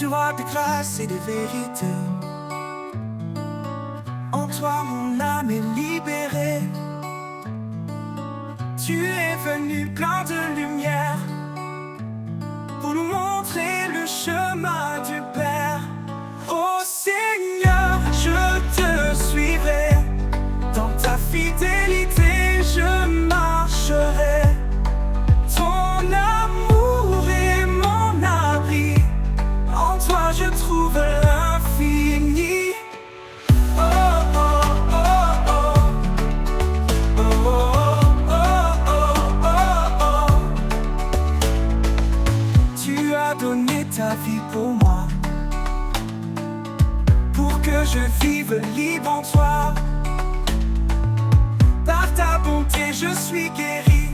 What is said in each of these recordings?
miséricorde, de grâce et de vérité. En toi mon âme est libérée. Tu es venu plein de lumière pour nous montrer le chemin du Père. Ô Seigneur, je te suivrai. Dans ta fidélité, je marcherai. Ton amour est mon abri. En toi, je trouve l'infini. Oh, oh, oh, oh. Oh, oh, oh, oh, oh. Tu as donné ta vie pour moi, pour que je vive libre en toi. Par ta bonté je suis guéri.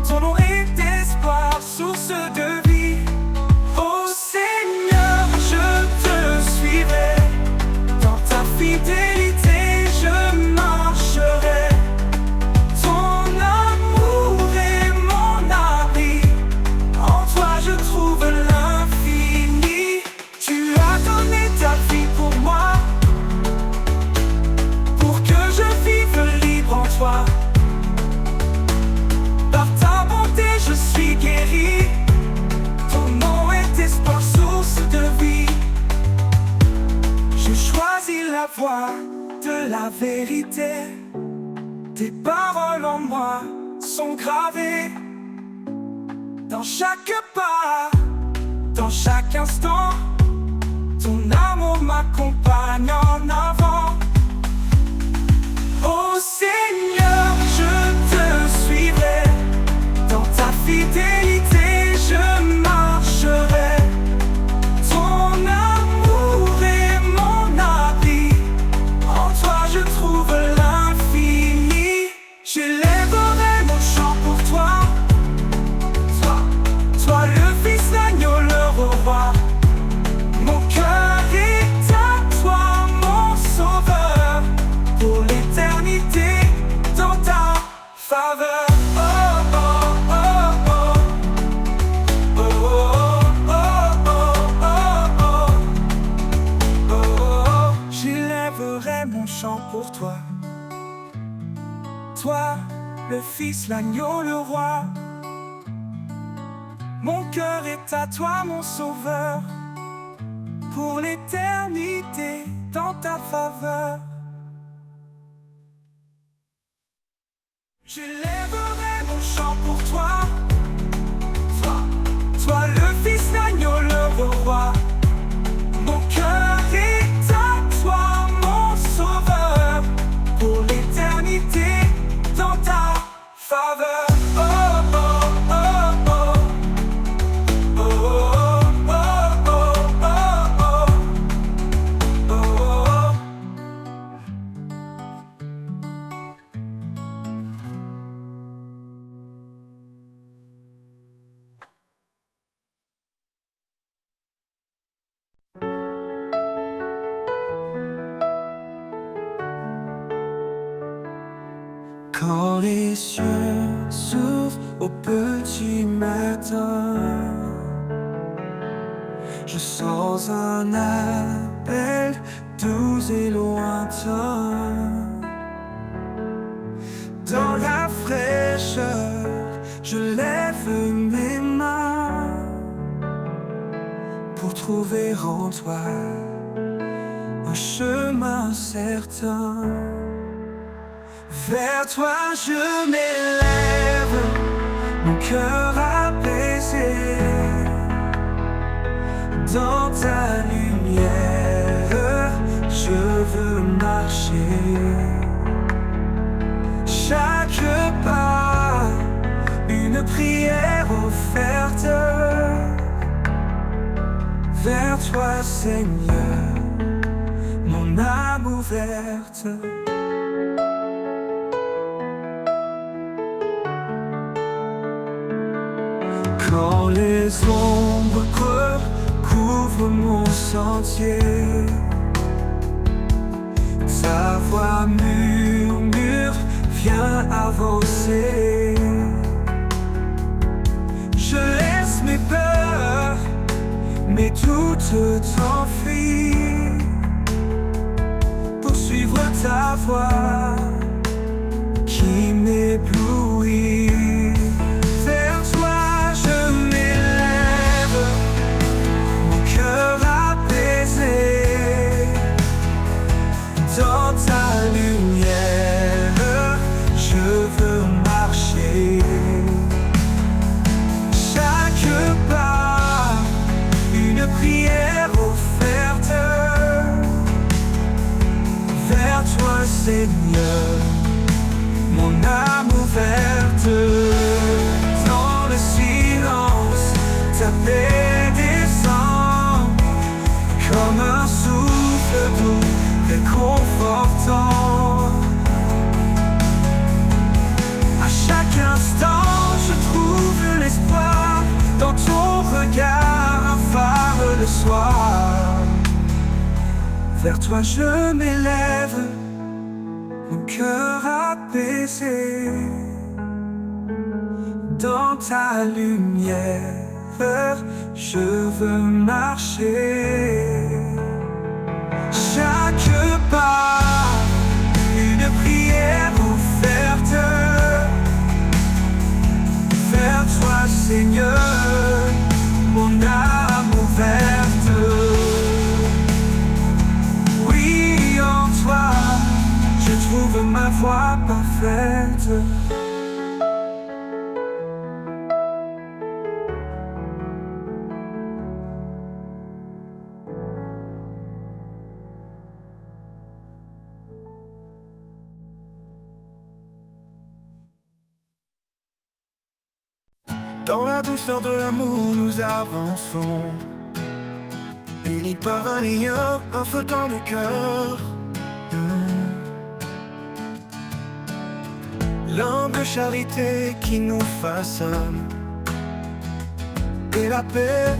Ton nom est espoir, source de vie. Ô Seigneur, je te suivrai. Dans ta fidélité je marcherai. Ton amour est mon abri. En toi je trouve l'infini. Tu as donné ta vie pour moi, pour que je vive libre en toi. Par ta bonté je suis guéri. Ton nom est espoir, source de vie. Je choisis la voie de la vérité. Tes paroles en moi sont gravées. Dans chaque pas, dans chaque instant, ton amour m'accompagne en avant. Ô Seigneur, je te suivrai. Dans ta fidélité je marcherai. Ton amour est mon abri. En toi je trouve l'infini. J'élèverai mon chant pour toi. Toi le Fils, l'agneau, le roi. Mon cœur est à toi, mon sauveur, pour l'éternité dans ta faveur. Oh, oh, oh, oh. Oh, oh, oh, oh, oh, oh. Oh, j'élèverai mon chant pour toi. Toi, le Fils, l'agneau, le roi. Mon cœur est à toi, mon sauveur, pour l'éternité dans ta faveur. J'élèverai mon chant pour toi. Toi le Fils, l'agneau, le roi. Mon cœur est à toi, mon sauveur, pour l'éternité dans ta faveur. Oh, oh, oh, oh. Oh, oh, oh, oh, oh, oh. Quand les cieux s'ouvrent au petit matin, je sens un appel doux et lointain. Dans la fraîcheur, je lève mes mains pour trouver en toi un chemin certain. Vers toi je m'élève, mon cœur apaisé. Dans ta lumière, je veux marcher. Chaque pas, une prière offerte. Vers toi, Seigneur, mon âme ouverte. Quand les ombres couvrent mon sentier, ta voix murmure, viens avancer. Je laisse mes peurs, mes de t'enfuir pour suivre ta voix qui m'éblouit. Vers toi je m'élève, mon cœur apaisé. Dans ta lumière, je veux marcher. Chaque pas, une prière offerte. Vers toi, Seigneur, mon âme ouverte. Dans le silence, ta paix descend comme un souffle doux, réconfortant. À chaque instant, je trouve l'espoir dans ton regard, un phare le soir. Vers toi je m'élève, mon cœur apaisé. Dans ta lumière, je veux marcher. Chaque pas, une prière offerte. Vers toi, Seigneur, mon âme ouverte. Oui, en toi, je trouve ma voie parfaite. Dans la douceur de l'amour nous avançons, unis par un lien, un feu dans le cœur. L'âme de charité qui nous façonne, et la paix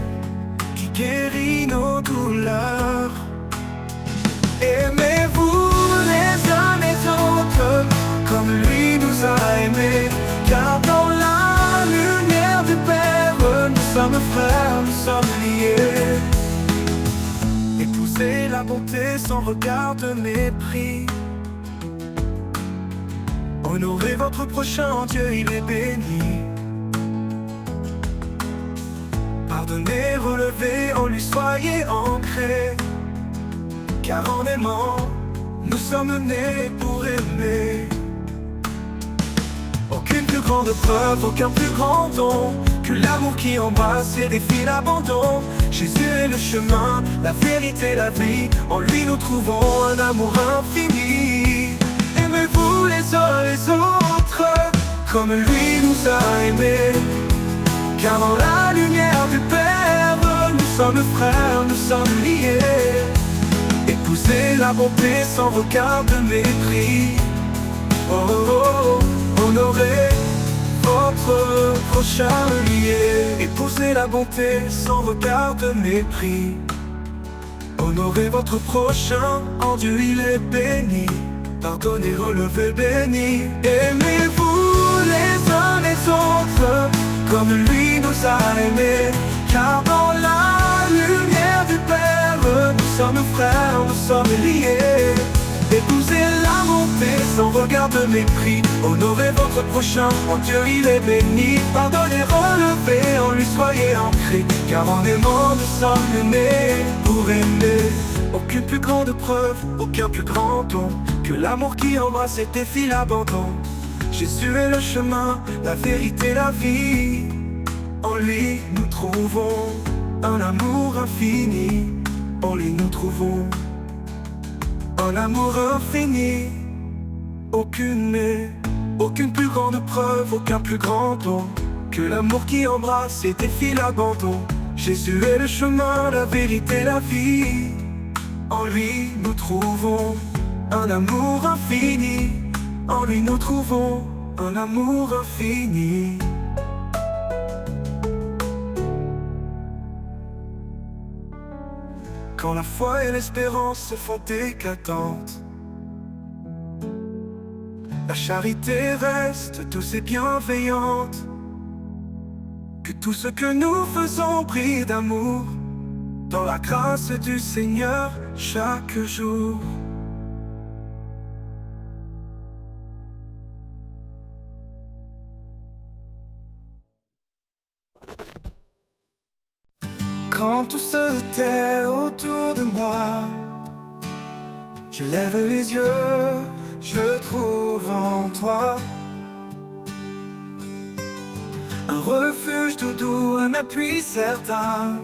qui guérit nos douleurs. Aimez-vous les uns les autres comme lui nous a aimés, car dans la lumière du Père, nous sommes frères, nous sommes liés. Épousez la bonté sans regard de mépris. Honorez votre prochain, en Dieu il est béni. Pardonnez, relevez, en lui soyez ancrés. Car en aimant, nous sommes nés pour aimer. Aucune plus grande preuve, aucun plus grand don que l'amour qui embrasse et défie l'abandon. Jésus est le chemin, la vérité, la vie. En lui nous trouvons un amour infini. Aimez-vous les uns les autres comme lui nous a aimés, car dans la lumière du Père, nous sommes frères, nous sommes liés. Épousez la bonté sans regard de mépris. Oh, oh, oh, honorez votre prochain lié. Épousez la bonté sans regard de mépris. Honorez votre prochain, en Dieu il est béni. Pardonnez, relevez, béni. Aimez-vous les uns les autres comme lui nous a aimés, car dans la lumière du Père, nous sommes frères, nous sommes liés. Épousez la bonté sans regard de mépris. Honorez votre prochain, en Dieu il est béni. Pardonnez, relevez, en lui soyez ancrés, car en aimant nous sommes nés pour aimer. Aucune plus grande preuve, aucun plus grand don que l'amour qui embrasse et défie l'abandon. Jésus est le chemin, la vérité, la vie. En lui nous trouvons un amour infini. En lui nous trouvons un amour infini. Aucune plus grande preuve, aucun plus grand don que l'amour qui embrasse et défie l'abandon. Jésus est le chemin, la vérité, la vie. En lui nous trouvons un amour infini. En lui nous trouvons un amour infini. Quand la foi et l'espérance se font éclatantes, la charité reste douce et bienveillante. Que tout ce que nous faisons brille d'amour dans la grâce du Seigneur chaque jour. Quand tout se tait autour de moi, je lève les yeux, je trouve en toi un refuge tout doux, un appui certain,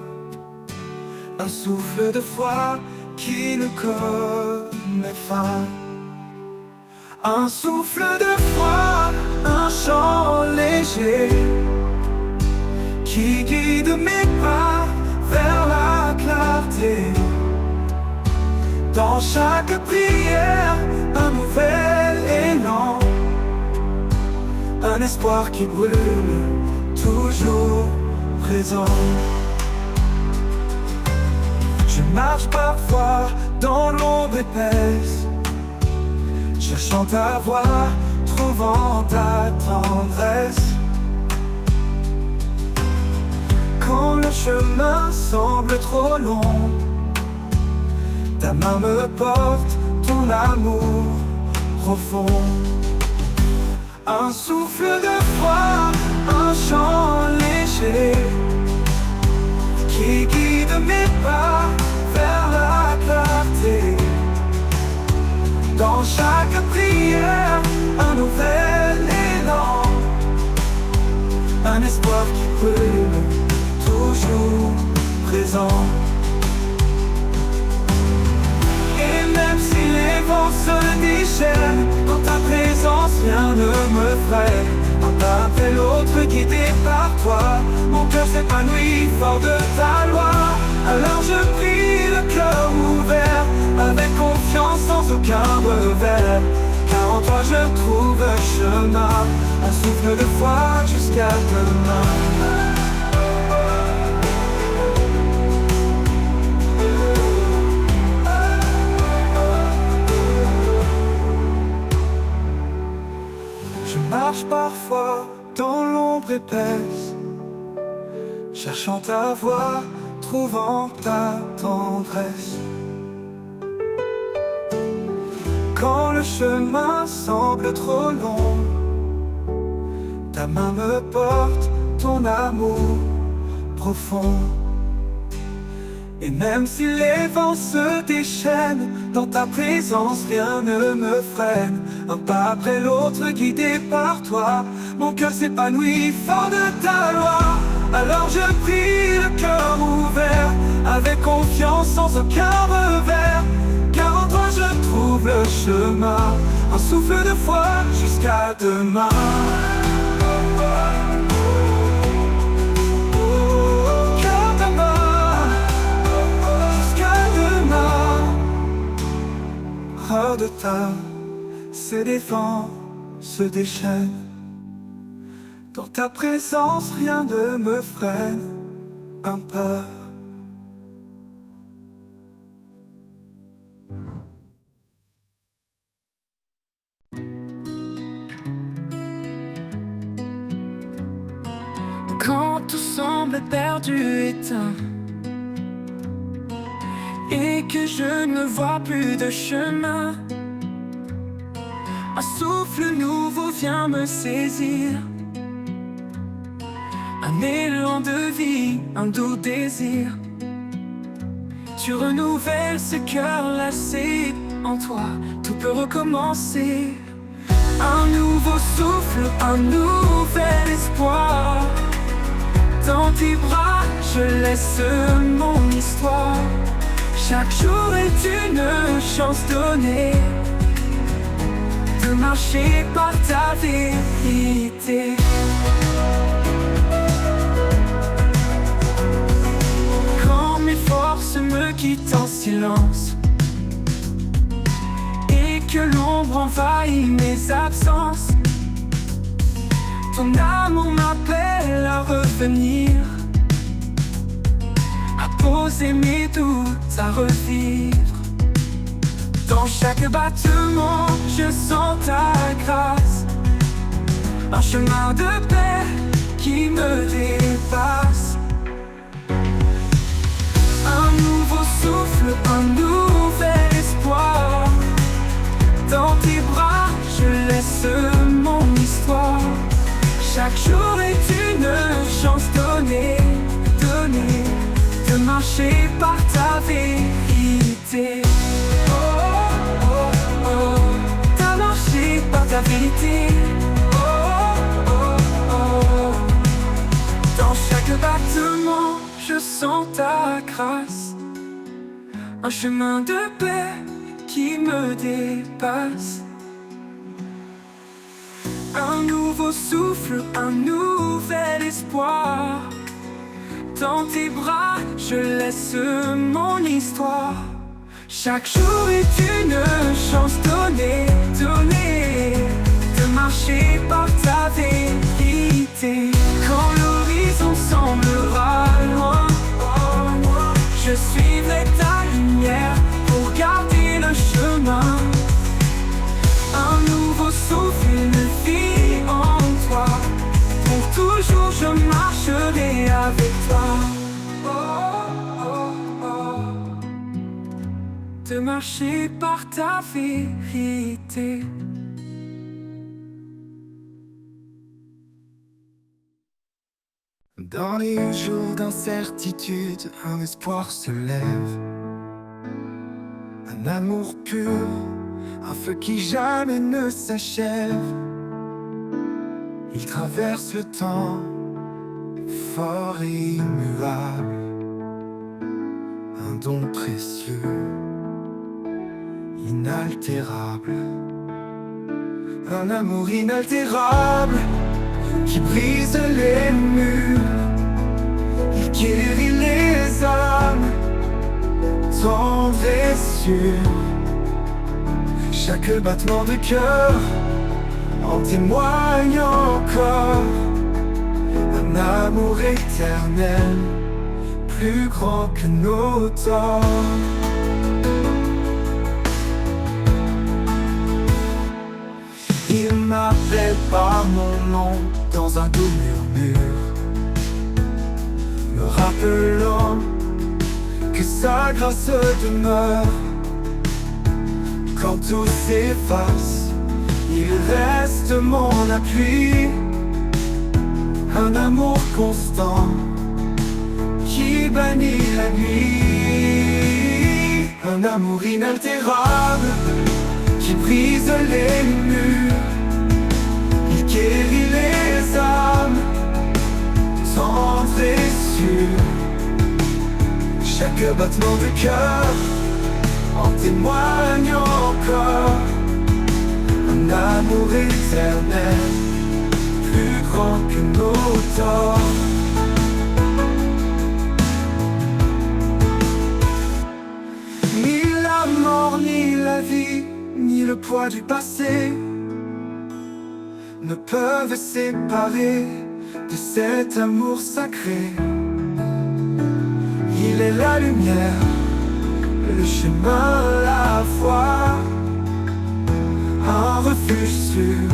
un souffle de foi qui ne connaît fin. Un souffle de foi, un chant léger qui guide mes pas vers la clarté. Dans chaque prière, un nouvel élan, un espoir qui brûle, toujours présent. Je marche parfois dans l'ombre épaisse, cherchant ta voix, trouvant ta tendresse. Quand le chemin semble trop long, ta main me porte, ton amour profond. Un souffle de foi, un chant léger qui guide mes pas vers la clarté. Dans chaque prière, un nouvel élan, un espoir qui brûle, toujours présent. Et même si les vents se déchaînent, dans ta présence rien ne me freine. Un pas après l'autre guidé par toi, mon cœur s'épanouit fort de ta loi. Alors je prie le cœur ouvert, avec confiance sans aucun revers. Car en toi je trouve un chemin, un souffle de foi jusqu'à demain. Je marche parfois dans l'ombre épaisse, cherchant ta voix, trouvant ta tendresse. Quand le chemin semble trop long, ta main me porte, ton amour profond. Et même si les vents se déchaînent, dans ta présence rien ne me freine. Un pas après l'autre guidé par toi, mon cœur s'épanouit fort de ta loi. Alors je prie le cœur ouvert, avec confiance sans aucun revers. Car en toi je trouve le chemin, un souffle de foi jusqu'à demain. De ta, se défend, se déchaîne. Dans ta présence, rien ne me freine. Un pas. Quand tout semble perdu, éteint, et que je ne vois plus de chemin, un souffle nouveau vient me saisir. Un élan de vie, un doux désir. Tu renouvelles ce cœur lassé. En toi, tout peut recommencer. Un nouveau souffle, un nouvel espoir. Dans tes bras, je laisse mon histoire. Chaque jour est une chance donnée de marcher par ta vérité. Quand mes forces me quittent en silence et que l'ombre envahit mes absences, ton amour m'appelle à revenir, poser mes doutes, à revivre. Dans chaque battement, je sens ta grâce. Un chemin de paix qui me dépasse. Un Chaque jour est une chance donnée, donnée, de marcher par ta vérité. Oh, oh, oh, oh. De marcher par ta vérité. Oh, oh, oh. Dans chaque battement, je sens ta grâce. Un chemin de paix qui me dépasse. Un nouveau souffle, un nouvel espoir. Dans tes bras, je laisse mon histoire. Chaque jour est une chance donnée, donnée, de marcher par ta vérité. Quand l'horizon semblera loin, je suivrai ta lumière pour garder le chemin. Un nouveau souffle, une vie en toi. Pour toujours je marcherai avec toi. Oh, oh, oh. De marcher par ta vérité. Dans les jours d'incertitude, un espoir se lève. Un amour pur, un feu qui jamais ne s'achève. Il traverse le temps, fort et immuable. Un don précieux, inaltérable. Un amour inaltérable qui brise les murs. Il guérit les âmes, tendre et sûr. Chaque battement de cœur en témoigne encore. Un amour éternel, plus grand que nos torts. Il m'appelle par mon nom dans un doux murmure, me rappelant que sa grâce demeure. Quand tout s'efface, il reste mon appui. Un amour constant qui bannit la nuit. Un amour inaltérable qui brise les murs. Il guérit les âmes, tendre et sûr. Chaque battement de cœur en témoigne encore. Un amour éternel, plus grand que nos torts. Ni la mort, ni la vie, ni le poids du passé ne peuvent séparer de cet amour sacré. Il est la lumière, le chemin, la foi, un refuge sûr,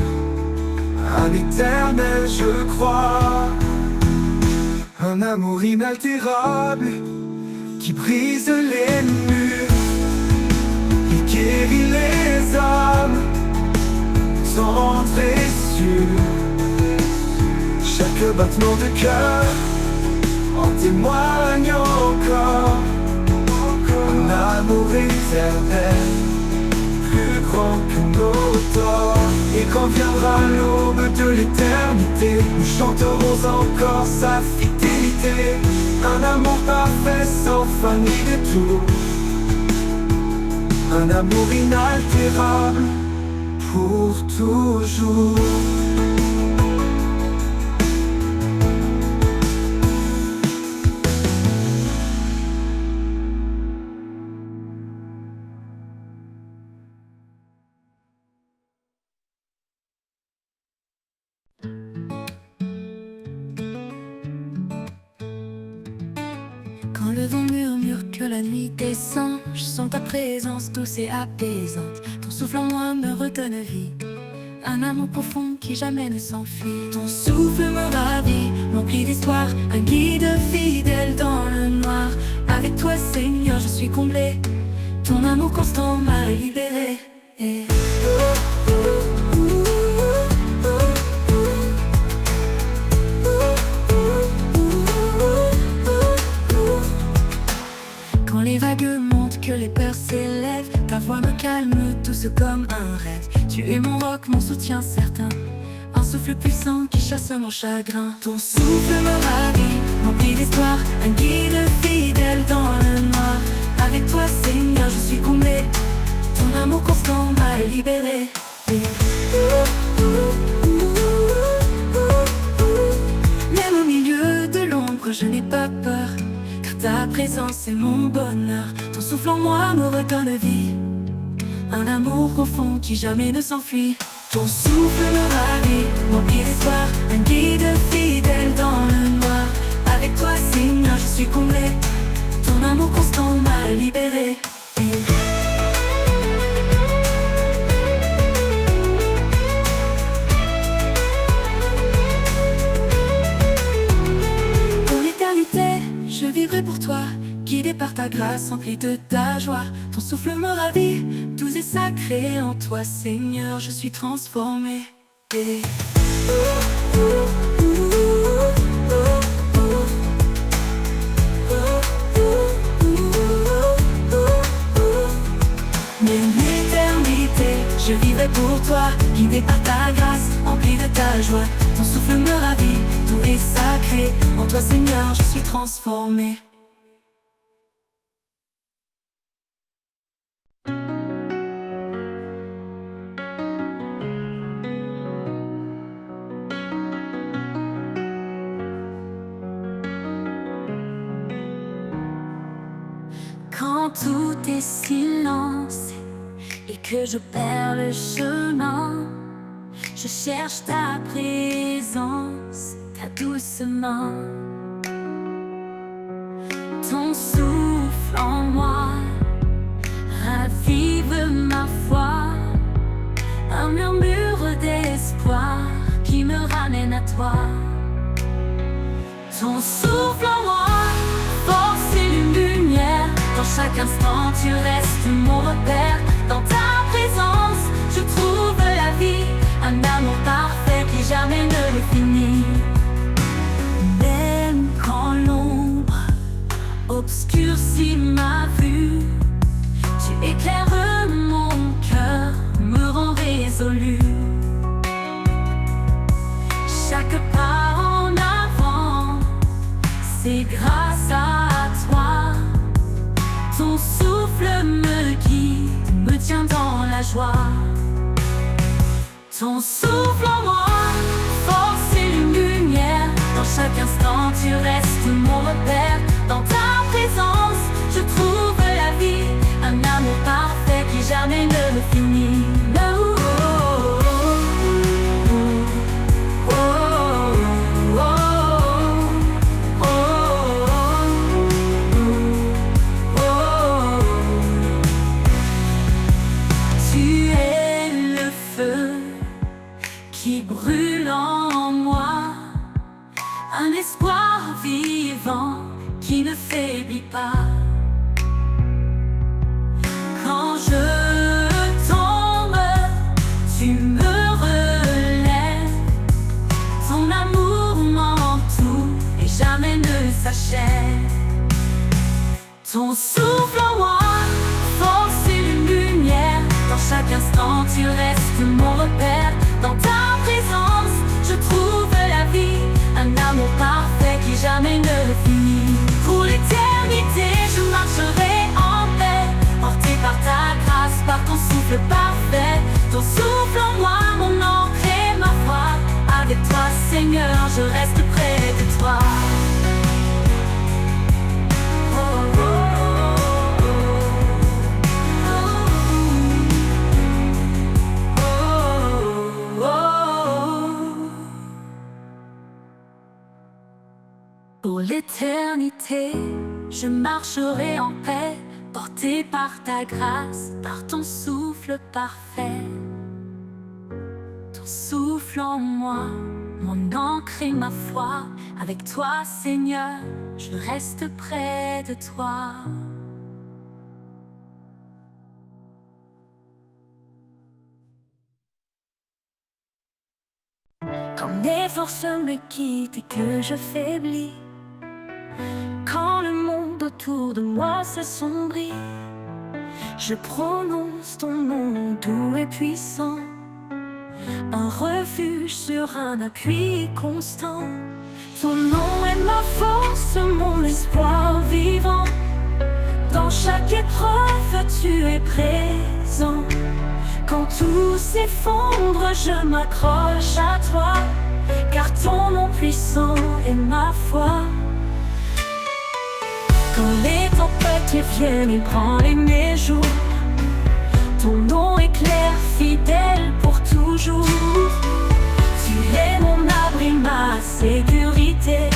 un éternel je crois. Un amour inaltérable qui brise les murs. Il guérit les âmes, tendre et sûr. Chaque battement de cœur en témoigne encore. Un amour éternel, plus grand que nos torts. Et quand viendra l'aube de l'éternité, nous chanterons encore sa fidélité. Un amour parfait sans fin ni détour. Un amour inaltérable pour toujours. Quand le vent murmure que la nuit descend, je sens ta présence douce et apaisante. Ton souffle en moi me redonne vie, un amour profond qui jamais ne s'enfuit. Ton souffle me ravit, m'emplit d'histoire, un guide fidèle dans le noir. Avec toi Seigneur je suis comblé, ton amour constant m'a libéré. tout comme un rêve. Tu es mon roc, mon soutien certain, un souffle puissant qui chasse mon chagrin. Ton souffle me ravit, rempli d'espoir, un guide fidèle dans le noir. Avec toi Seigneur je suis comblé, ton amour constant m'a libéré. Même au milieu de l'ombre je n'ai pas peur, car ta présence est mon bonheur. Ton souffle en moi me redonne vie, un amour profond qui jamais ne s'enfuit. Ton souffle me ravit, rempli d'espoir, un guide fidèle dans le noir. Avec toi Seigneur je suis comblé, ton amour constant m'a libéré. Pour l'éternité je vivrai pour toi, guidé par ta grâce, empli de ta joie. Ton souffle me ravit, doux et sacré. En toi Seigneur je suis transformé. Même l'éternité je vivrai pour toi, guidé par ta grâce, empli de ta joie. Ton souffle me ravit, doux et sacré. En toi Seigneur je suis transformé. Quand tout est silence et que je perds le chemin, je cherche ta présence, ta douce main. Ton souffle en moi ravive ma foi, un murmure d'espoir qui me ramène à toi. Ton souffle en moi, force et lumière. Dans chaque instant tu restes mon repère. Dans ta présence je trouve la vie, un amour parfait qui jamais ne le finit. Même quand l'ombre obscurcit ma vue, tu éclaires mon cœur, me rends résolu. Chaque pas en avant, c'est grâce à toi. Ton souffle me guide, me tient dans la joie. Ton souffle en moi, force et lumière. Dans chaque instant tu restes mon repère. Dans ta présence je trouve la vie, un amour parfait qui jamais ne le finit. Qui brûle en moi, un espoir vivant qui ne faiblit pas. Quand je tombe, tu me relèves. Ton amour m'entoure et jamais ne s'achève. Ton souffle en moi, force et lumière. Dans chaque instant tu restes mon repère. Dans ta présence je trouve la vie, un amour parfait qui jamais ne le finit. Pour l'éternité je marcherai en paix, porté par ta grâce, par ton souffle parfait. Ton souffle en moi, mon encre et ma foi. Avec toi Seigneur je reste près de toi. Pour l'éternité, je marcherai en paix, porté par ta grâce, par ton souffle parfait. Ton souffle en moi, mon encre et ma foi. Avec toi, Seigneur, je reste près de toi. Quand mes forces me quittent et que je faiblis, quand le monde autour de moi s'assombrit, Je prononce ton nom doux et puissant, un refuge sur un appui constant. Ton nom est ma force, mon espoir vivant. Dans chaque épreuve, tu es présent. Quand tout s'effondre, je m'accroche à toi, car ton nom puissant est ma foi. Quand les tempêtes viennent ébranler mes jours, ton nom est clair, fidèle pour toujours. Tu es mon abri, ma sécurité,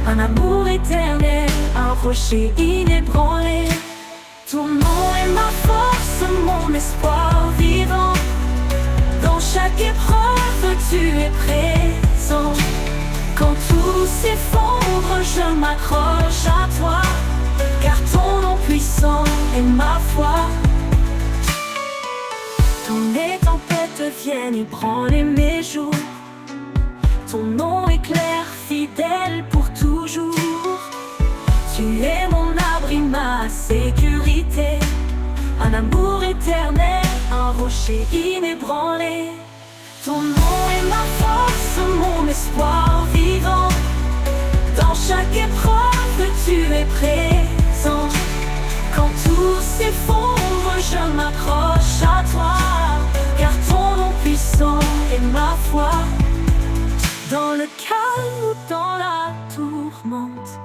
un amour éternel, un rocher inébranlé. Ton nom est ma force, mon espoir vivant. Dans chaque épreuve, tu es présent. Quand tout s'effondre, je m'accroche à toi, car ton nom puissant est ma foi. Quand les tempêtes viennent ébranler mes jours, ton nom est clair, fidèle pour toujours. Tu es mon abri, ma sécurité, un amour éternel, un rocher inébranlé. Ton nom est ma force, mon espoir vivant. Dans chaque épreuve, tu es présent. Quand tout s'effondre, je m'accroche à toi, car ton nom puissant est ma foi. Dans le calme ou dans la tourmente,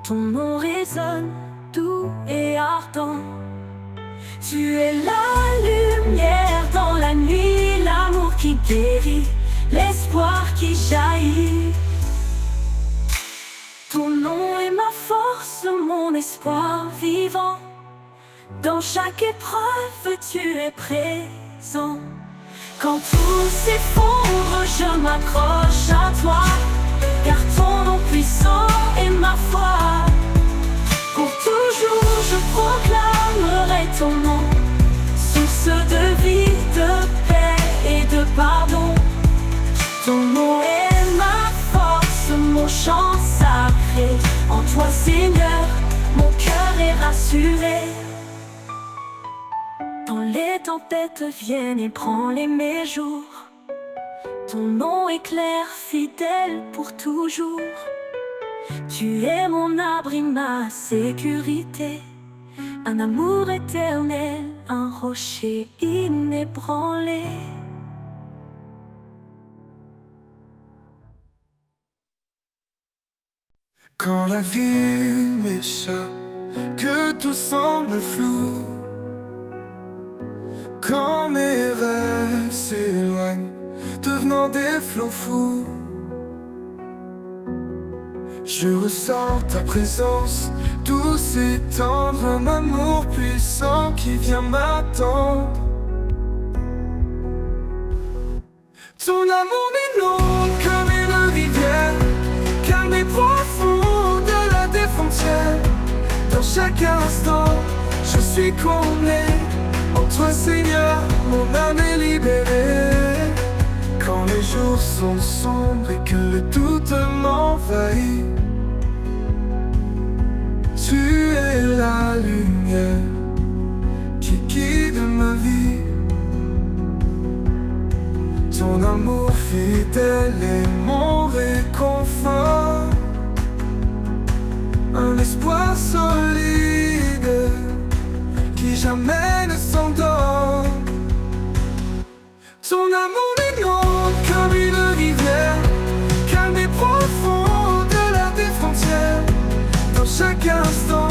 ton nom résonne doux et ardent. Tu es la lumière dans la nuit, l'amour qui guérit, l'espoir qui jaillit. Ton nom est ma force, mon espoir vivant. Dans chaque épreuve, tu es présent. Quand tout s'effondre, je m'accroche à toi, car ton nom puissant est ma foi. Pour toujours, je proclamerai ton nom, source de vie, de paix et de pardon. Ton nom est ma force, mon chant sacré. En toi, Seigneur, mon cœur est rassuré. Quand les tempêtes viennent ébranler mes jours, ton nom est clair, fidèle pour toujours. Tu es mon abri, ma sécurité, un amour éternel, un rocher inébranlé. Quand la vie m'échappe, que tout semble flou, quand mes rêves s'éloignent, devenant des flots fous, je ressens ta présence, douce et tendre, un amour puissant qui vient m'attendre. Ton amour m'inonde comme une rivière, calme et profond au-delà des frontières. Dans chaque instant, je suis comblé. En toi, Seigneur, mon âme est libérée. Quand les jours sont sombres et que le doute m'envahit, tu es la lumière qui guide ma vie. Ton amour fidèle est mon réconfort, un espoir solide qui jamais ne s'endort. Ton amour m'inonde comme une rivière, calme et profond au-delà des frontières. Dans chaque instant,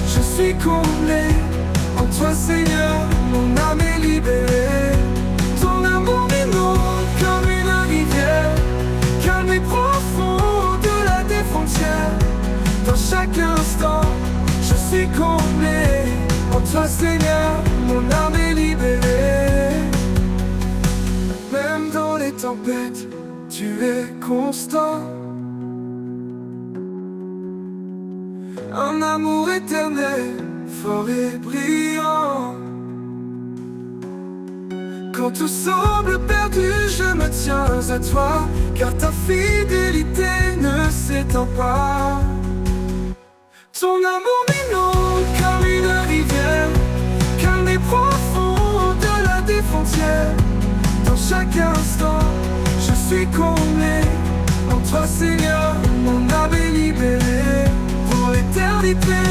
je suis comblé. En toi, Seigneur, mon âme est libérée. Ton amour m'inonde comme une rivière, calme et profond au-delà des frontières. Dans chaque instant, je suis comblé. En toi, Seigneur, mon âme est libérée. Même dans les tempêtes, tu es constant. Un amour éternel, fort et brillant. Quand tout semble perdu, je me tiens à toi, car ta fidélité ne s'éteint pas. Ton amour m'inonde comme une rivière, chaque instant. Je suis comblé en toi, Seigneur, mon âme est libérée. Pour l'éternité,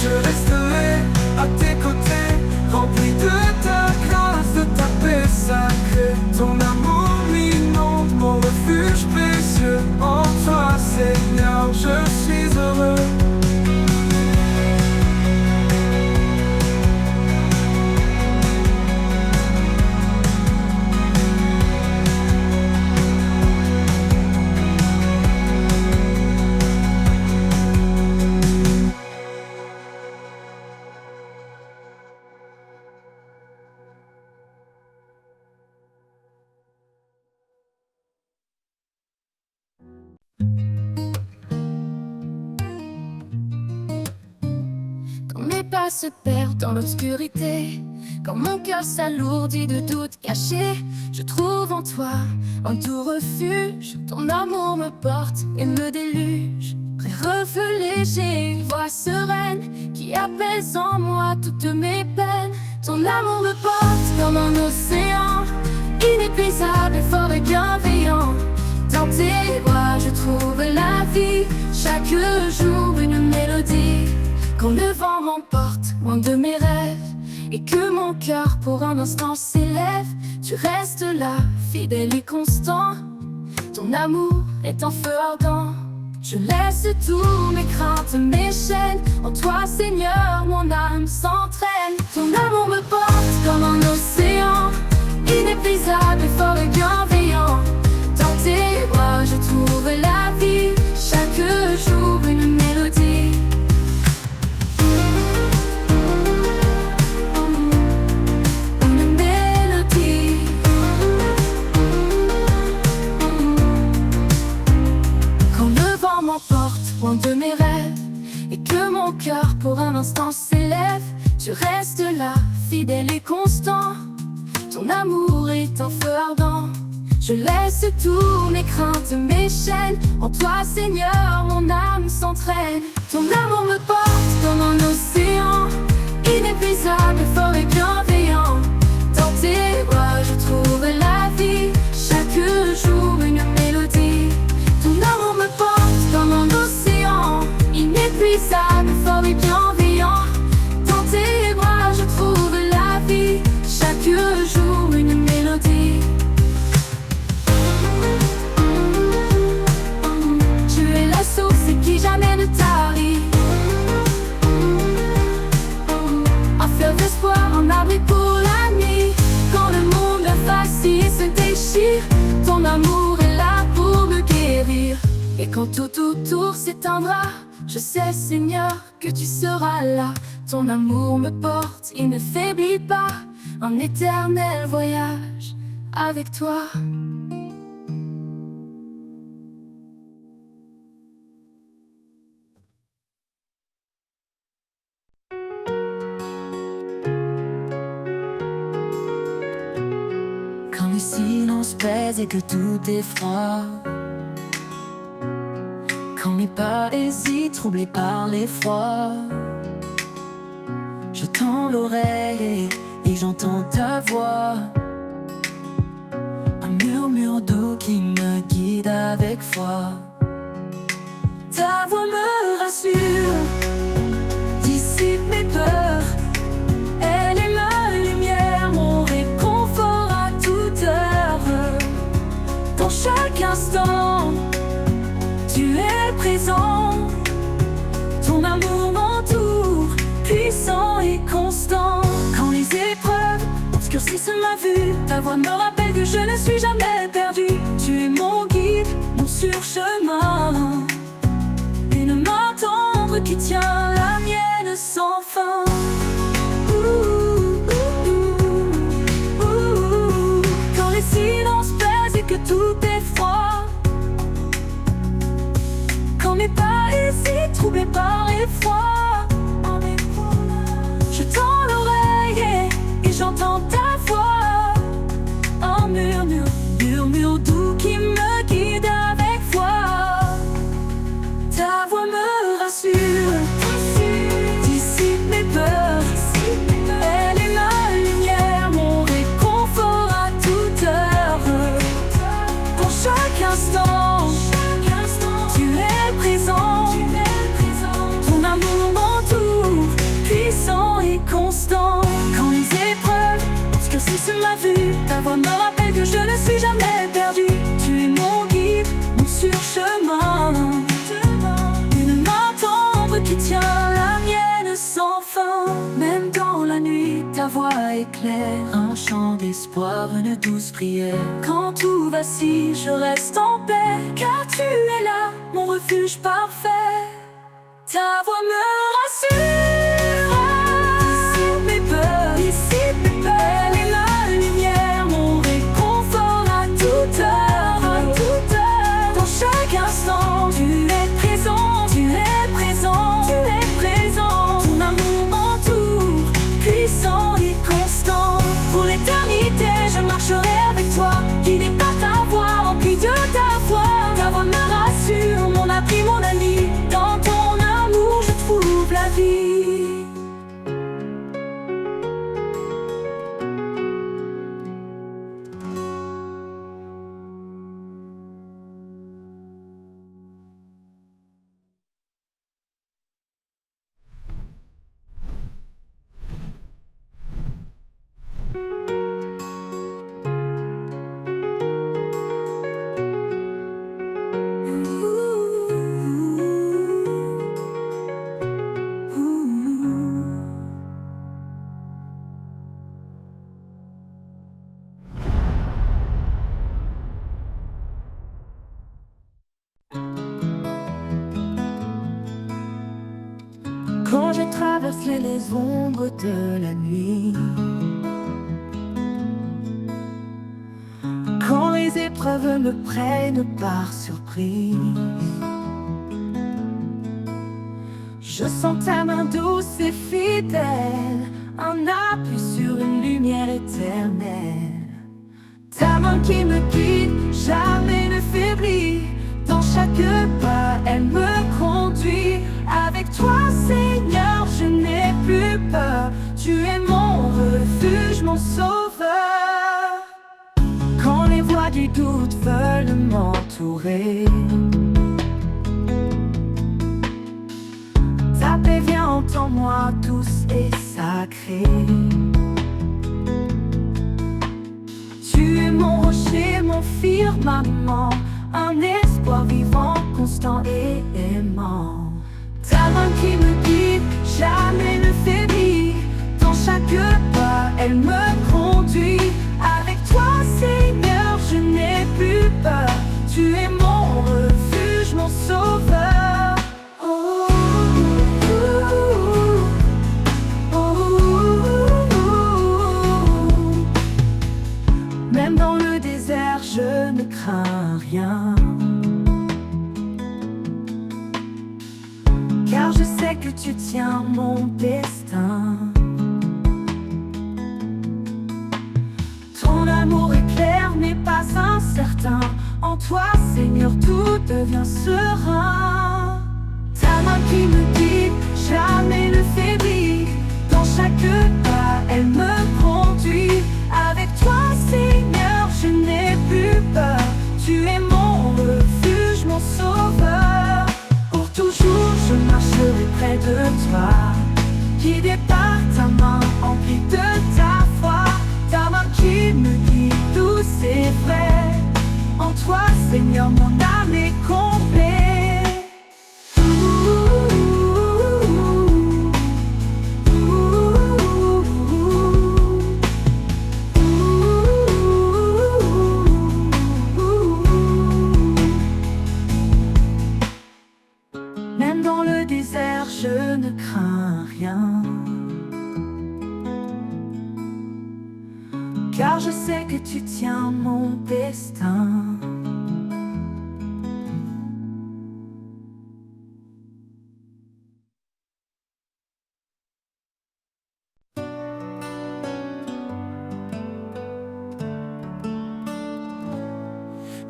je resterai à tes côtés, rempli de ta grâce, de ta paix sacrée. Ton amour m'inonde, mon refuge précieux. En toi, Seigneur, je suis heureux. Mes pas se perdent dans l'obscurité, quand mon cœur s'alourdit de doutes cachés, je trouve en toi un doux refuge. Ton amour me porte et me déluge. Près reflet léger, une voix sereine qui apaise en moi toutes mes peines. Ton amour me porte comme un océan, inépuisable, fort et bienveillant. Dans tes bras je trouve la vie, chaque jour une mélodie. Quand le vent m'emporte loin de mes rêves et que mon cœur pour un instant s'élève, tu restes là, fidèle et constant. Ton amour est un feu ardent. Je laisse tous mes craintes, mes chaînes. En toi, Seigneur, mon âme s'entraîne. Ton amour me porte comme un océan, inépuisable, fort et bienveillant. Dans tes bras, je trouve la vie, chaque jour une mélodie. Loin de mes rêves et que mon cœur pour un instant s'élève, tu restes là, fidèle et constant. Ton amour est un feu ardent. Je laisse tous mes craintes, mes chaînes. En toi, Seigneur, mon âme s'entraîne. Ton amour me porte comme un océan, inépuisable, fort et bienveillant. Dans tes bras, je trouve la vie, chaque jour une mélodie. Ton amour me porte comme un océan, inépuisable, fort et bienveillant. Dans tes bras je trouve la vie, chaque jour une mélodie. Tu es la source qui jamais ne tarit, un fleuve d'espoir, un abri pour la nuit. Quand le monde facile se déchire, ton amour est là pour me guérir. Et quand tout autour s'éteindra, je sais, Seigneur, que tu seras là. Ton amour me porte, il ne faiblit pas. Un éternel voyage avec toi. Quand le silence pèse et que tout est froid, quand mes pas hésitent, troublés par l'effroi, je tends l'oreille et j'entends ta voix, un murmure doux qui me guide avec foi. Ta voix me rassure, dissipe mes peurs. Elle est ma lumière, mon réconfort à toute heure. Dans chaque instant, tu es présent, ton amour m'entoure, puissant et constant. Quand les épreuves obscurcissent ma vue, ta voix me rappelle que je ne suis jamais perdu. Tu es mon guide, mon surchemin, une main tendre qui tient la mienne sans fin. Quand les silences pèsent et que tout est froid, quand mes pas hésitent, troublés par l'effroi, je tends l'oreille et j'entends ta voix, un murmure, murmure doux qui me guide avec foi. Ta voix me rassure, dissipe mes peurs. Elle est ma lumière, mon réconfort à toute heure. tient la mienne sans fin. Même dans la nuit, ta voix éclaire un chant d'espoir, une douce prière. Quand tout vacille, je reste en paix, car tu es là, mon refuge parfait. Ta voix me rassure, dissipe mes peurs, dissipe mes peurs. Elle est la lumière, mon réconfort à toute heure, à toute heure. Dans chaque instant, tu es présent, tu es présent, tu es présent. Ton amour m'entoure, puissant et constant. Pour l'éternité, je marcherai avec toi, guidé par ta voix, rempli de ta foi. Ta voix me rassure, mon abri, mon ami. Dans ton amour, je trouve la vie. Quand je traverse les ombres de la nuit, quand les épreuves me prennent par surprise, je sens ta main douce et fidèle, un appui sur une lumière éternelle. Ta main qui me guide, jamais ne faiblit. Dans chaque pas, elle me conduit. Avec toi, Seigneur, je n'ai plus peur. Tu es mon refuge, mon sauveur. Quand les voix du doute veulent m'entourer, ta paix vient en moi, douce et sacrée. Tu es mon rocher, mon firmament, un espoir vivant, constant et aimant. Ta main qui me guide, jamais ne faiblit. Dans chaque pas, elle me conduit. Avec toi, Seigneur, je n'ai plus peur. Tu es mon refuge, mon sauveur. Oh, oh, oh, oh. Même dans le désert, je ne crains rien, car je sais que tu tiens mon destin. Ton amour est clair mais pas incertain. En toi, Seigneur, tout devient serein. Ta main qui me guide, jamais ne faiblit. Dans chaque pas, elle me conduit. Avec toi, Seigneur, je n'ai plus peur. Tu es mon refuge, mon sauveur. Pour toujours, je marcherai près de toi, guidé par ta main, emplie de ta foi. Ta main qui me guide, douce et vraie. En toi, Seigneur, mon âme est complète. Même dans le désert, je ne crains rien, car je sais que tu tiens mon destin.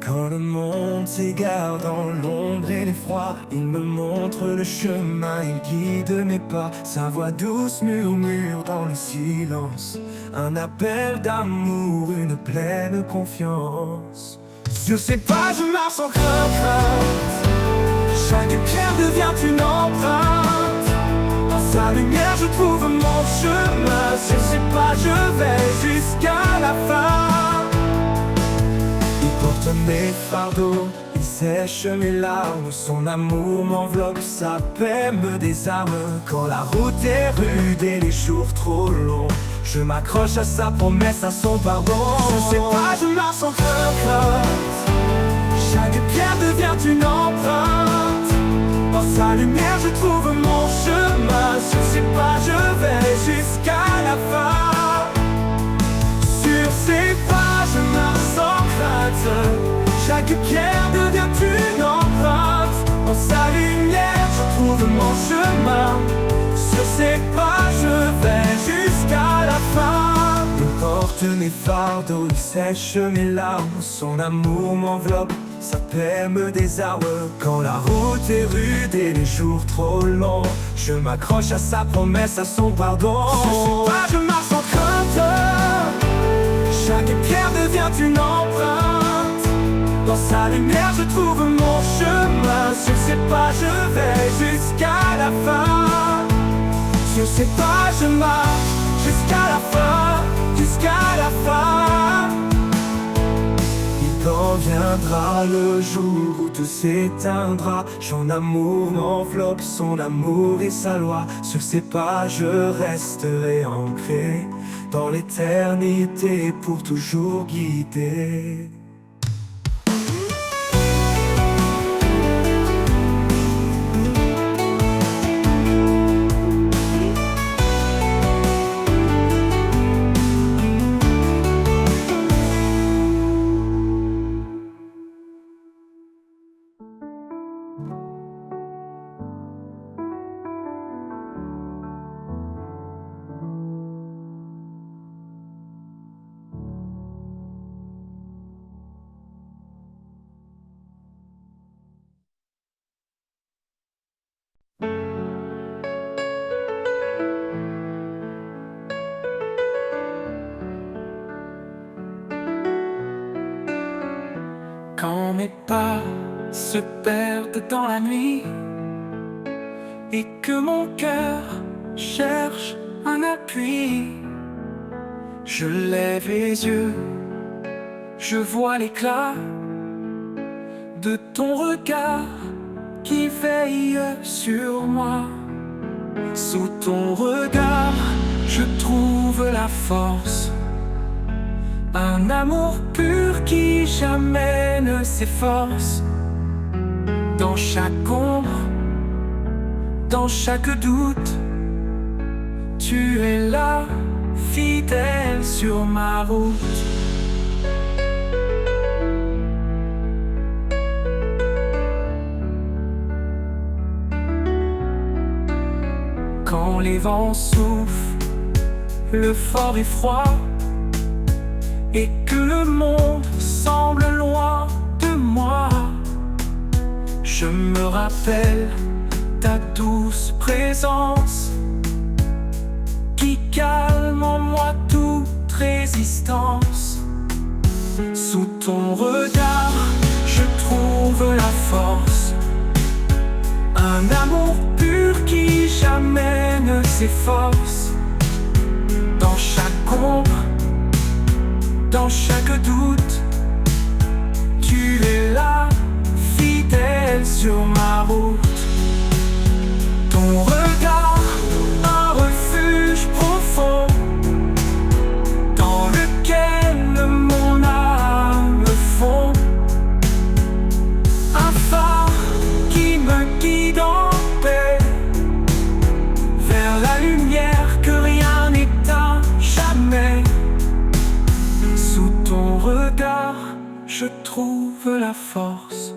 Quand le monde s'égare dans l'ombre et l'effroi, il me montre le chemin, il guide mes pas. Sa voix douce murmure dans le silence, un appel d'amour, une pleine confiance. Sur ses pas je marche sans crainte, chaque pierre devient une empreinte. Dans sa lumière je trouve mon chemin, sur ses pas je vais jusqu'à la fin. Il porte mes fardeaux, il sèche mes larmes, son amour m'enveloppe, sa paix me désarme. Quand la route est rude et les jours trop longs, je m'accroche à sa promesse, à son pardon. Je sais pas, je marche sans crainte, chaque pierre devient une empreinte. Dans sa lumière je trouve mon chemin. Je sais pas, je vais jusqu'à la fin. Sur ses pas je marche sans crainte, chaque pierre devient une empreinte. Dans sa lumière je trouve mon chemin. Sur ses pas je vais jusqu'à la fin. Il porte mes fardeaux, il sèche mes larmes, son amour m'enveloppe, sa paix me désarme. Quand la route est rude et les jours trop longs, je m'accroche à sa promesse, à son pardon. Je sais pas, je marche sans crainte, chaque pierre devient une empreinte. Dans sa lumière je trouve mon chemin. Sur ses pas je vais jusqu'à la fin. Sur ses pas je marche jusqu'à la fin, jusqu'à la fin. Quand viendra le jour où tout s'éteindra, son amour m'enveloppe, son amour et sa loi. Sur ses pas je resterai ancré dans l'éternité, pour toujours guidé. Quand mes pas se perdent dans la nuit et que mon cœur cherche un appui, je lève les yeux, je vois l'éclat de ton regard qui veille sur moi. Sous ton regard, je trouve la force, un amour pur qui jamais ne s'efforce. Dans chaque ombre, dans chaque doute, tu es là, fidèle sur ma route. Quand les vents soufflent, le fort et froid, et que le monde semble loin de moi, je me rappelle ta douce présence qui calme en moi toute résistance. Sous ton regard, je trouve la force, un amour pur qui jamais ne s'efforce. Dans chaque ombre, dans chaque doute, tu es là, fidèle sur ma route. Ton regard, un refuge profond, dans lequel mon âme fond. Un phare qui me guide en paix, vers la lumière que rien n'éteint jamais. Sous ton regard, je trouve la force,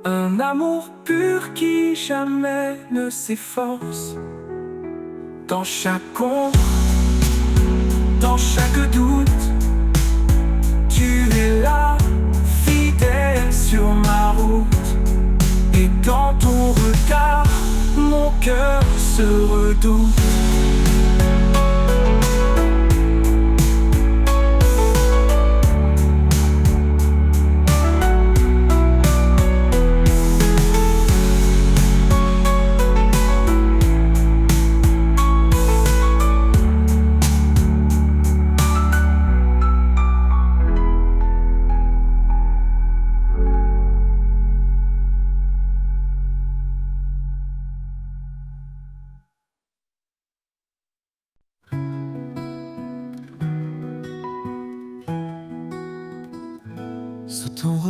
un amour pur qui jamais ne s'efforce. Dans chaque ombre, dans chaque doute, tu es là, fidèle sur ma route. Et dans ton regard, mon cœur se redoute.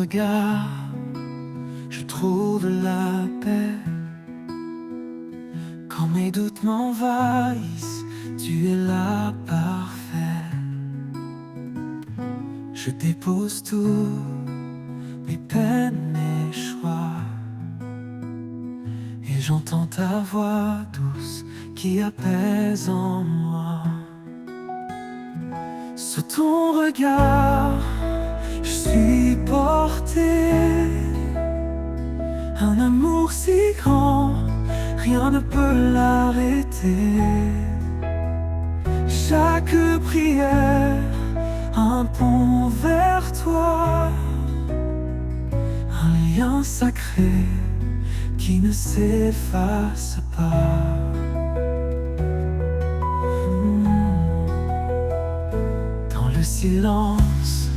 regard, je trouve la paix. Quand mes doutes m'envahissent, tu es là parfait. Je dépose tout, mes peines, mes choix, et j'entends ta voix douce qui apaise en moi. Sous ton regard, je suis porté. Un amour si grand, rien ne peut l'arrêter. Chaque prière, un pont vers toi. Un lien sacré qui ne s'efface pas. Dans le silence,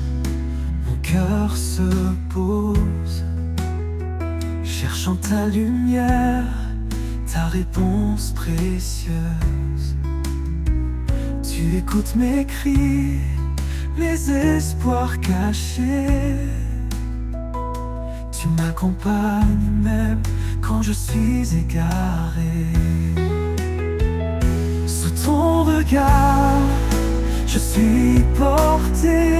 mon cœur se pose, cherchant ta lumière, ta réponse précieuse. Tu écoutes mes cris, mes espoirs cachés. Tu m'accompagnes même quand je suis égaré. Sous ton regard, je suis porté.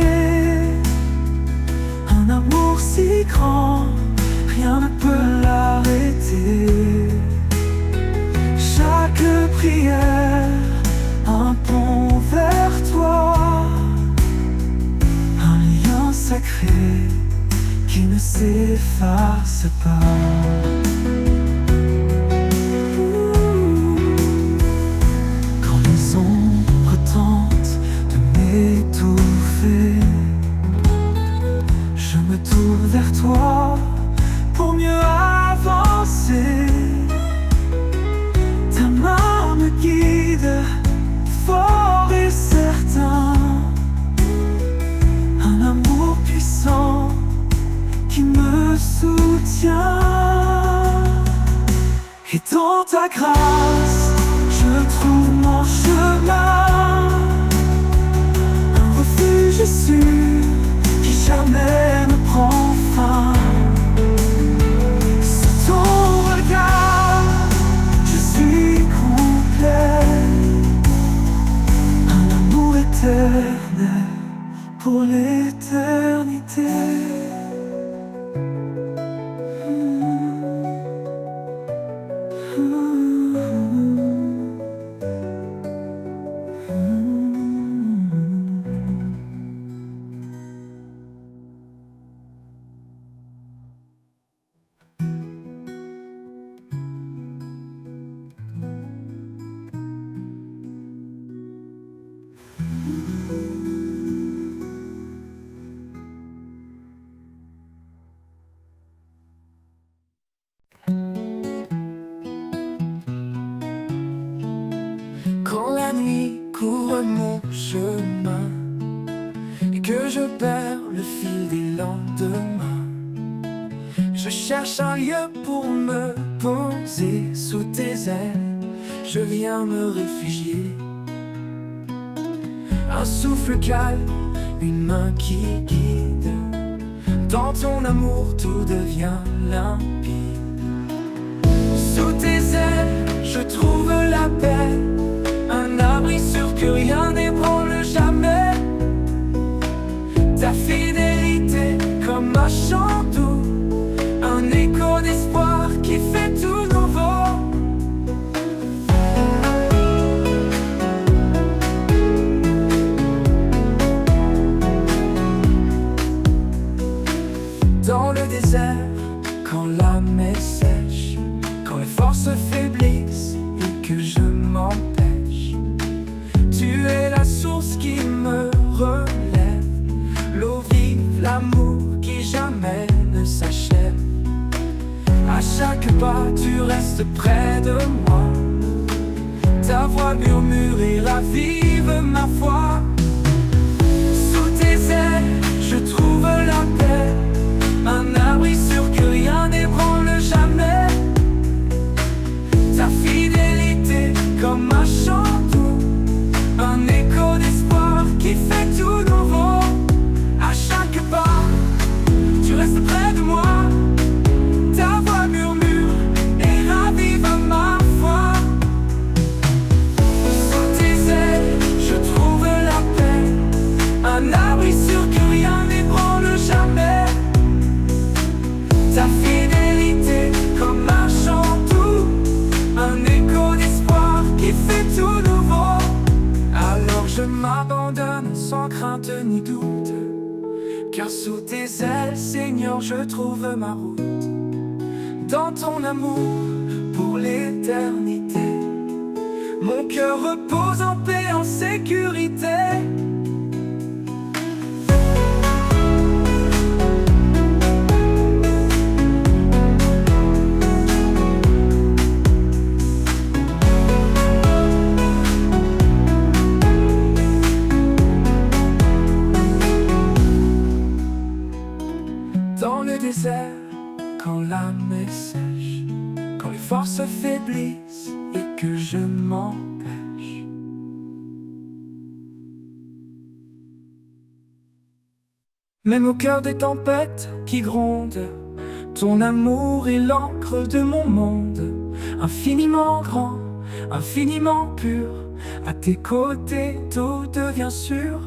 Un amour si grand, rien ne peut l'arrêter. Chaque prière, un pont vers toi. Un lien sacré qui ne s'efface pas. Quand les ombres tentent de m'étouffer, je me tourne vers toi pour mieux avancer. Ta main me guide, fort et certain. Un amour puissant qui me soutient. Et dans ta grâce, je trouve mon chemin. Un refuge sûr qui jamais ne prend fin. Sous ton regard, je suis complet. Un amour éternel pour l'éternité. Quand la nuit couvre mon chemin et que je perds le fil des lendemains, je cherche un lieu pour me poser sous tes ailes. Je viens me réfugier. Un souffle calme, une main qui guide. Dans ton amour tout devient limpide. Sous tes ailes, je trouve la paix. Un abri sûr que rien n'ébranle jamais. Ta fidélité comme un chant doux, un écho d'espoir qui fait tout nouveau. Dans le désert, quand l'âme est sèche, quand les forces faiblissent et que je m'empêche, tu es la source qui me relève, l'eau vive, l'amour qui jamais ne s'achève. À chaque pas, tu restes près de moi. Ta voix murmure et ravive ma foi. Sous tes ailes, je trouve la paix. Un abri sûr que rien n'ébranle jamais. Ta fidélité comme un chant doux, un écho d'espoir qui fait tout nouveau. À chaque pas, tu restes Car sous tes ailes, Seigneur, je trouve ma route. Dans ton amour pour l'éternité, mon cœur repose en paix, en sécurité. Dans le désert, quand l'âme est sèche, quand les forces faiblissent et que je m'empêche, même au cœur des tempêtes qui grondent, ton amour est l'encre de mon monde. Infiniment grand, infiniment pur, à tes côtés tout devient sûr.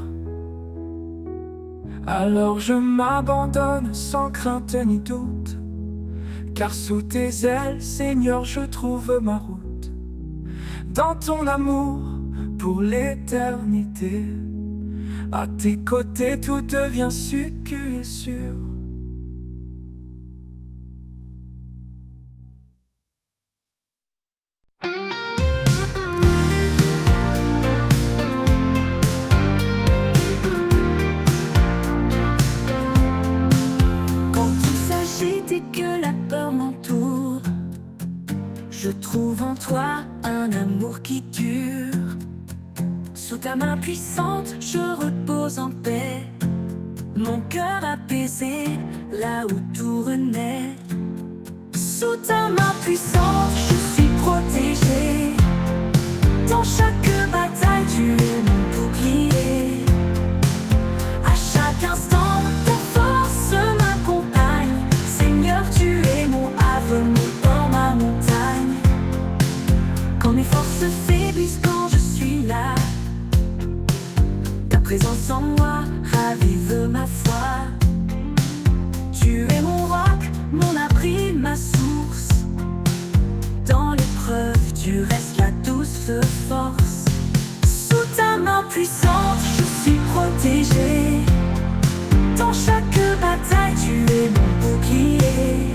Alors je m'abandonne sans crainte ni doute, car sous tes ailes, Seigneur, je trouve ma route. Dans ton amour pour l'éternité, à tes côtés tout devient sécu et sûr. Je trouve en toi un amour qui dure. Sous ta main puissante, je repose en paix. Mon cœur apaisé, là où tout renaît. Sous ta main puissante, je suis protégé. Dans chaque bataille, tu es mon bouclier. À chaque instant, ta force m'accompagne. Seigneur, tu es mon havre, mon port, ma montagne. Quand mes forces faiblissent, quand je suis là, ta présence en moi ravive ma foi. Tu es mon roc, mon abri, ma source. Dans l'épreuve, tu restes la douce force. Sous ta main puissante, je suis protégé. Dans chaque bataille, tu es mon bouclier.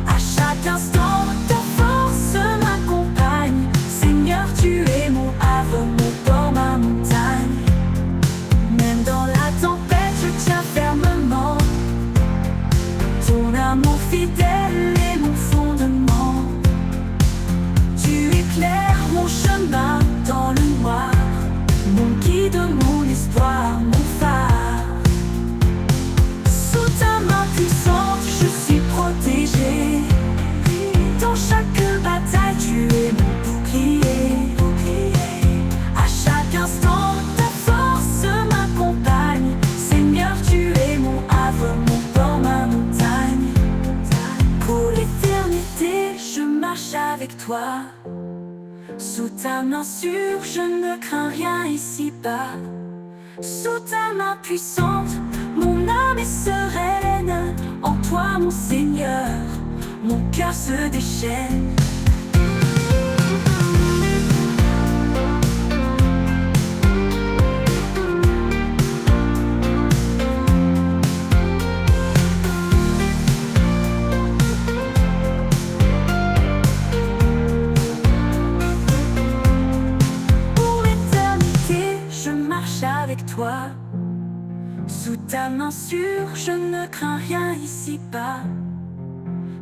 À chaque instant, ta force m'accompagne. Seigneur, tu es mon havre, mon port, ma montagne. Même dans la tempête, je tiens fermement. Ton amour fidèle est mon fondement. Tu éclaires mon chemin dans le noir, mon guide, mon espoir, mon phare. Sous ta main puissante, je suis protégé. Dans chaque bataille, tu es mon bouclier. À chaque instant, ta force m'accompagne. Seigneur, tu es mon havre, mon port, ma montagne. Pour l'éternité, je marche avec toi. Sous ta main sûre, je ne crains rien ici-bas. Sous ta main puissante, mon âme est sereine. En toi, mon Seigneur, mon cœur se déchaîne. Pour l'éternité, je marche avec toi. Sous ta main sûre, je ne crains rien ici-bas.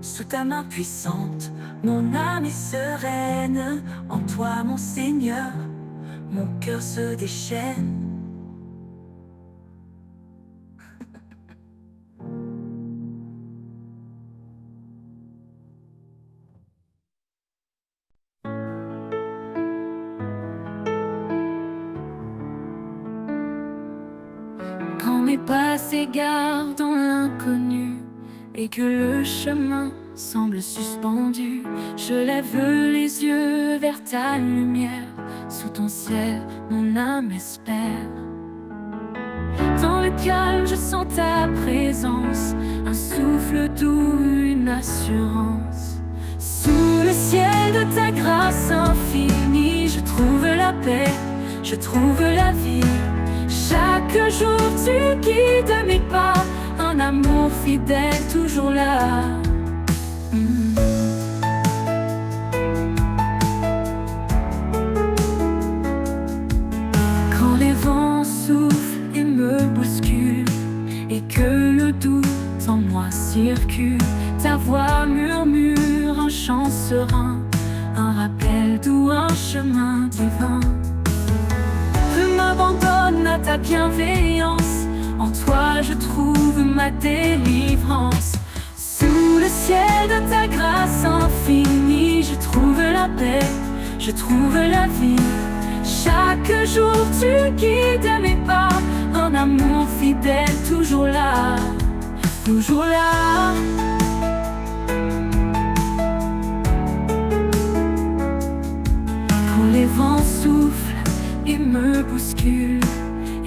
Sous ta main puissante, mon âme est sereine. En toi, mon Seigneur, mon cœur se déchaîne. Quand mes pas s'égarent dans l'inconnu et que le chemin semble suspendu, je lève les yeux vers ta lumière. Sous ton ciel, mon âme espère. Dans le calme, je sens ta présence, un souffle doux, une assurance. Sous le ciel de ta grâce infinie, je trouve la paix, je trouve la vie. Chaque jour tu guides mes pas, un amour fidèle toujours là. Quand les vents soufflent et me bousculent, et que le doute en moi circule, ta voix murmure un chant serein, un rappel doux, un chemin divin. Je m'abandonne à ta bienveillance, en toi je trouve ma délivrance. Sous le ciel de ta grâce infinie, je trouve la paix, je trouve la vie. Chaque jour tu guides mes pas, un amour fidèle toujours là, toujours là. Quand les vents soufflent et me bousculent,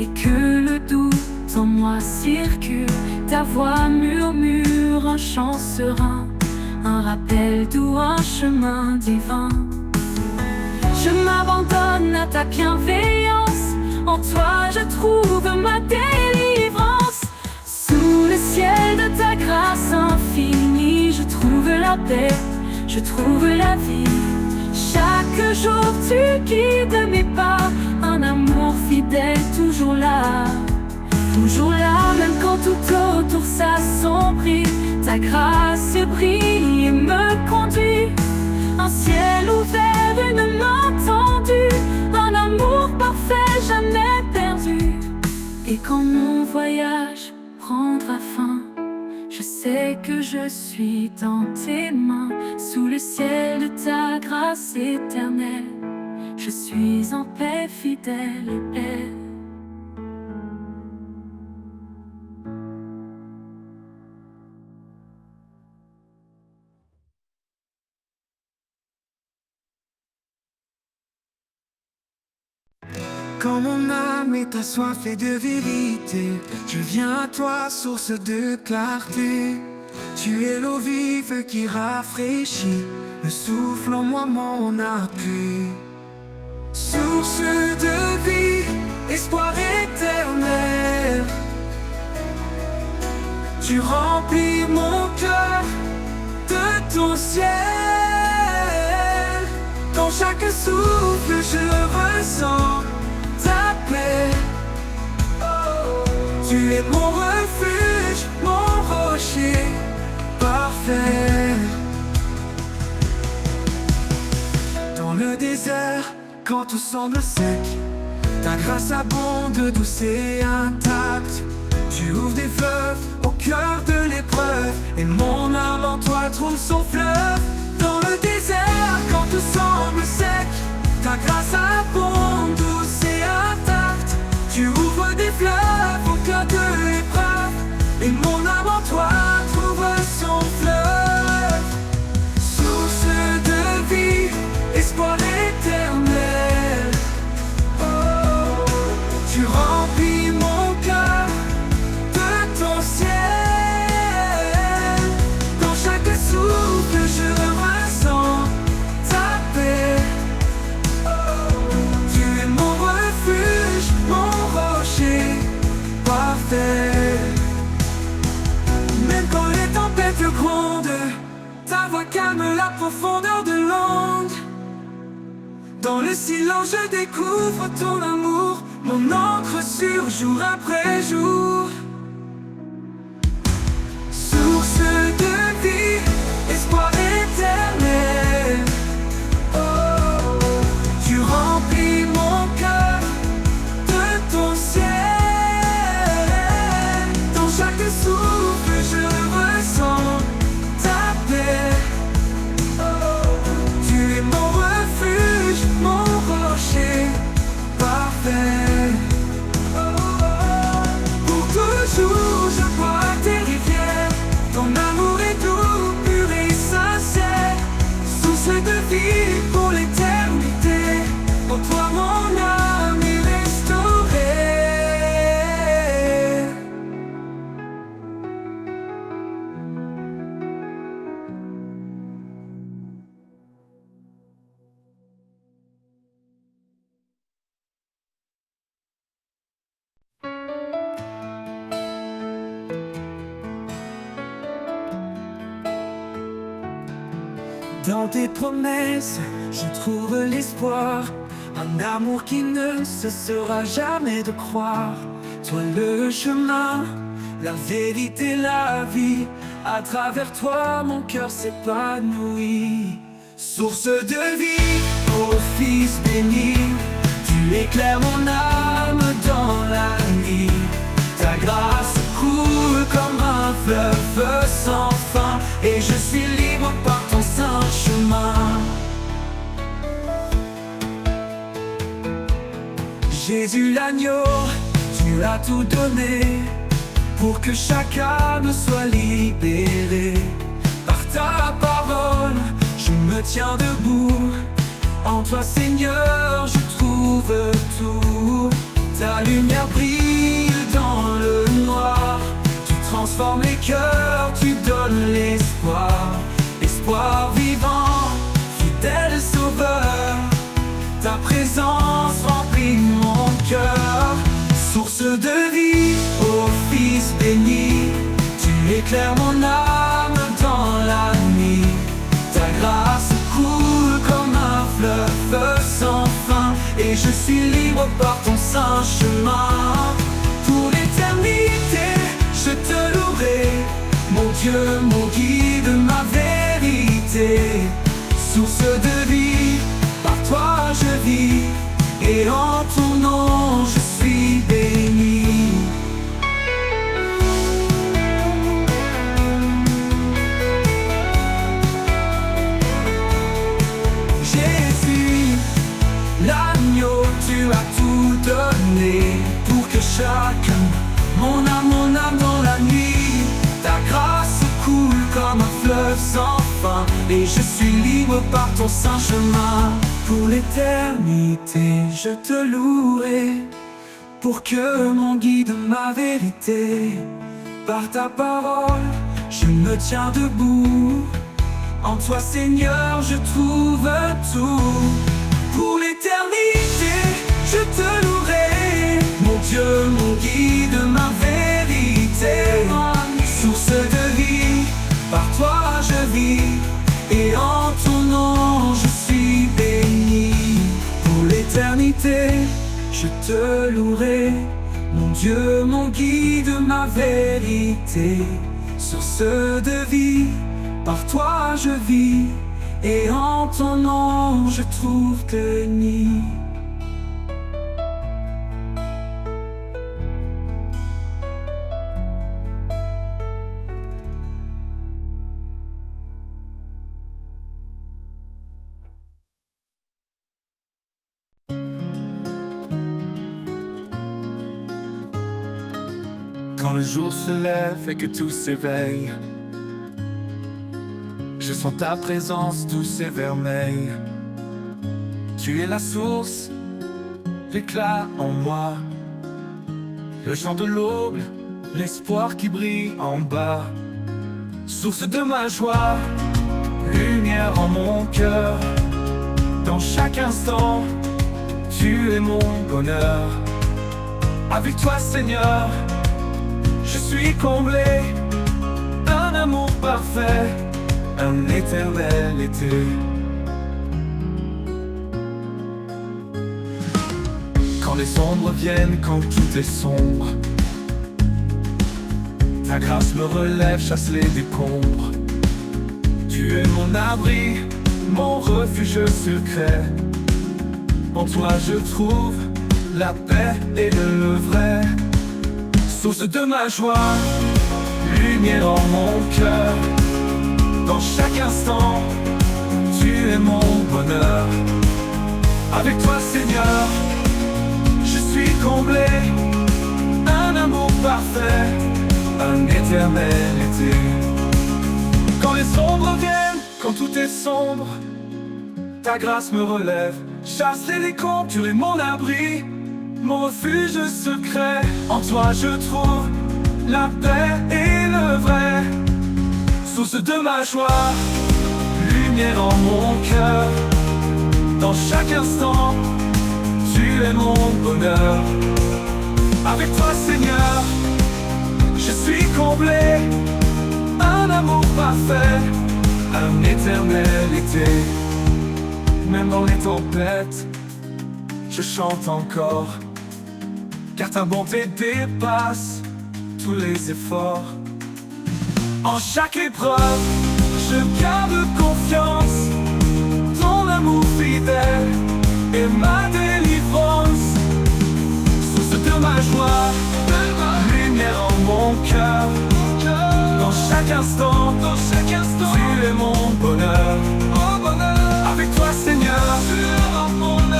et que le doute en moi circule, ta voix murmure un chant serein, un rappel doux, un chemin divin. Je m'abandonne à ta bienveillance, en toi je trouve ma délivrance. Sous le ciel de ta grâce infinie, je trouve la paix, je trouve la vie. Chaque jour tu guides mes pas, un amour fidèle toujours là, toujours là. Même quand tout autour s'assombrit, ta grâce brille et me conduit. Un ciel ouvert, une main tendue, un amour parfait jamais perdu. Et quand mon voyage prendra fin, je sais que je suis dans tes mains. Sous le ciel de ta grâce éternelle, je suis en paix, fidèle et belle. Quand mon âme est assoiffée de vérité, je viens à toi, source de clarté. Tu es l'eau vive qui rafraîchit, le souffle en moi mon appui. Source de vie, espoir éternel, tu remplis mon cœur de ton ciel. Dans chaque souffle je ressens ta paix. Tu es mon refuge, mon rocher parfait. Dans le désert, quand tout semble sec, ta grâce abonde, douce et intacte. Tu ouvres des fleuves au cœur de l'épreuve, et mon âme en toi trouve son fleuve. Dans le désert, quand tout semble sec, ta grâce abonde, douce et intacte. Tu ouvres des fleuves au cœur de l'épreuve, et mon âme en toi trouve son fleuve. Source de vie, espoir éternel, tu remplis mon cœur de ton ciel. Dans chaque souffle je ressens ta paix. Tu es mon refuge, mon rocher parfait. Même quand les tempêtes grondent, ta voix calme la profondeur de l'onde. Dans le silence je découvre ton amour, mon encre sûre jour après jour. Source de vie, espoir éternel, tu remplis mon cœur de ton ciel. Dans chaque souffle je ressens ta paix. Tu es mon refuge, mon rocher parfait. Pour toujours je bois tes rivières, ton amour est doux, pur et sincère. Source de vie pour l'éternité, en toi mon âme est restaurée. Dans tes promesses, je trouve l'espoir. Un amour qui ne cessera jamais de croire. Toi le chemin, la vérité, la vie. À travers toi mon cœur s'épanouit. Source de vie, ô Fils béni, tu éclaires mon âme dans la nuit. Ta grâce coule comme un fleuve sans fin, et je suis libre par ton saint chemin. Jésus l'agneau, tu as tout donné pour que chaque âme soit libérée. Par ta parole, je me tiens debout. En toi, Seigneur, je trouve tout. Ta lumière brille dans le noir. Tu transformes les cœurs, tu donnes l'espoir. Espoir vivant, fidèle sauveur. Ta présence remplit mon cœur. Source de vie, ô Fils béni, tu éclaires mon âme dans la nuit. Ta grâce coule comme un fleuve sans fin, et je suis libre par ton saint chemin. Pour l'éternité, je te louerai, mon Dieu, mon guide, ma vérité. Source de vie, par toi je vis, et en ton nom je suis béni. Jésus, l'agneau, tu as tout donné pour que chacun, mon âme dans la nuit. Ta grâce coule comme un fleuve sans fin, et je suis libre par ton saint chemin. Pour l'éternité, je te louerai, pour que mon guide, ma vérité. Par ta parole, je me tiens debout. En toi, Seigneur, je trouve tout. Pour l'éternité, je te louerai, mon Dieu, mon guide, ma vérité. Source de vie, par toi je vis, et en ton nom je suis béni. Pour l'éternité, je te louerai, mon Dieu, mon guide, ma vérité. Source de vie, par toi je vis, et en ton nom je trouve béni. Quand le jour se lève et que tout s'éveille, je sens ta présence douce et vermeille. Tu es la source, l'éclat en moi, le chant de l'aube, l'espoir qui brille en bas. Source de ma joie, lumière en mon cœur. Dans chaque instant, tu es mon bonheur. Avec toi, Seigneur, je suis comblé, un amour parfait, un éternel été. Quand les ombres viennent, quand tout est sombre, ta grâce me relève, chasse les décombres. Tu es mon abri, mon refuge secret. En toi je trouve la paix et le vrai. Source de ma joie, lumière en mon cœur. Dans chaque instant, tu es mon bonheur. Avec toi, Seigneur, je suis comblé, un amour parfait, un éternel été. Quand les ombres viennent, quand tout est sombre, ta grâce me relève, chasse les décombres. Tu es mon abri, mon refuge secret. En toi je trouve la paix et le vrai. Source de ma joie, lumière en mon cœur. Dans chaque instant, tu es mon bonheur. Avec toi, Seigneur, je suis comblé, un amour parfait, un éternel été. Même dans les tempêtes, je chante encore, car ta bonté dépasse tous les efforts. En chaque épreuve, je garde confiance. Ton amour fidèle est ma délivrance. Source de ma joie, lumière en mon cœur. Dans chaque instant, tu es mon bonheur. Avec toi, Seigneur,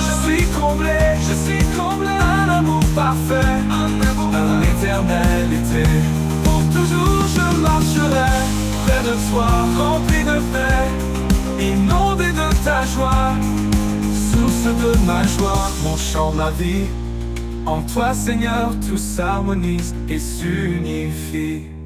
je suis comblé, un amour parfait, un éternel été. Pour toujours je marcherai près de toi, rempli de paix, inondé de ta joie, source de ma joie, mon chant, ma vie. En toi, Seigneur, tout s'harmonise et s'unifie.